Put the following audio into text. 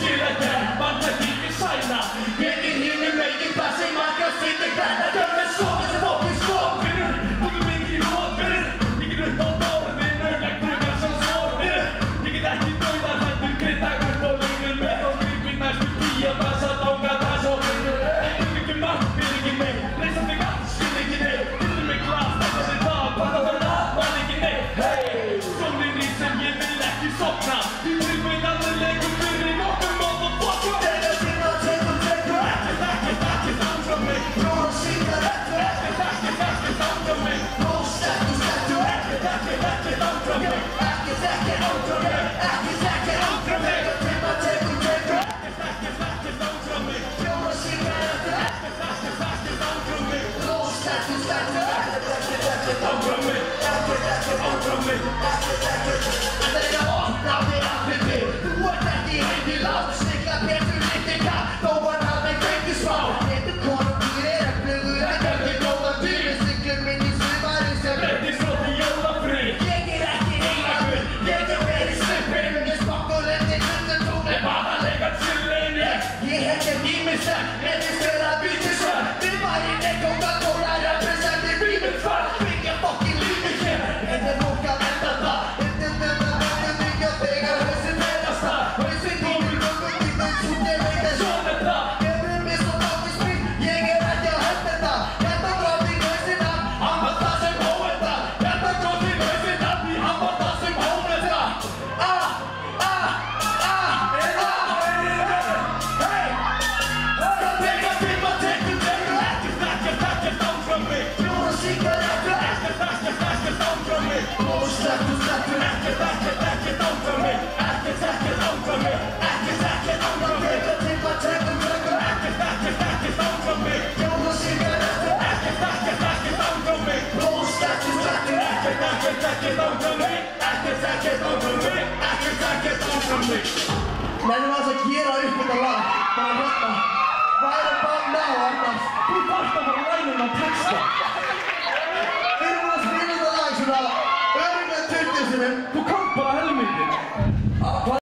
skil ekki, vantar ekki sæna. Ég hinum megin það sem margar sýnir græna. Gjör með svo þessi fólki skofir, búðum mikið í hófir. Ég get upp á dórfinu, leggur mér sem sofir. Ég get ekki dauðar hættur, grindag upp og lungur með og lífi næstu tíu að passa langa það svo finnur. Ég ekki margt, vil ekki neitt, leysa mig allt, skil ekki neitt. Hittu mig glas, þetta sem það, bara það var ekki neitt. Hey, sólinn í sem ég vil ekki sofna. Því tilbúin allir leikur fyrir nokkur motherfucker. Þegar tíma tekur, ekkert ánfra mig. Bjór og sígarettur, ekkert ánfra mig. Ról, slettu, ekkert ánfra mig. Ekkert ánfra mig, ekkert ánfra mig. Þegar tíma tekur, ekkert ánfra mig. Bjór og sígarettur, ekkert ánfra mig. Ról, slettu, ekkert ánfra mig. Ekkert ánfra mig. En þeir að opna þér allir við. Þú ert ekki heim í látt, snikla betur litninga, þó hann hafi gengið smá. Getur konungýr er flugur að gengið góða dýr. Við siglum inn í sumarið sem breytist frá því jólafrí. Ég er ekki einhver, ég er verið slippinn. Ég spokk og lendir undir tónleik, baðalegan chillin'. Ég hef ímislegt, nefnist er að býta svör. Við varinn er Coca-Cola, representir bíminn svör. Byggja fokkin lífið hér, en þeir fólk að enda það. Þegar hausinn verðast það, hausinn tímur göngum í þau sún ég veit en svona er það. Gefur mig svo náttúr spil, ég er ekki að henda það. Hérna gróð í hausinn af, hann var það sem hóið það. Hérna gróð í hausinn af, hann var það sem hóið það. Hey! Það þegar tíma tekur, ekkert ánfra mig. Bjór og sígarettur, ekkert ánfra mig. Ról, slettu, ekkert ánfra mig. Ekkert ánfra mig. Ekkert ánfra mig. Þegar tíma tekur, ekkert ánfra mig. Bjór og sígarettur, ekkert ánfra mig. Ról, slettu, ekkert ánfra mig. Ekkert ánfra mig. Ekkert ánfra mig. Nennum að gera upp þetta lag, bara hérna. Right about now, Arnars. Þú þarft að fara lænuna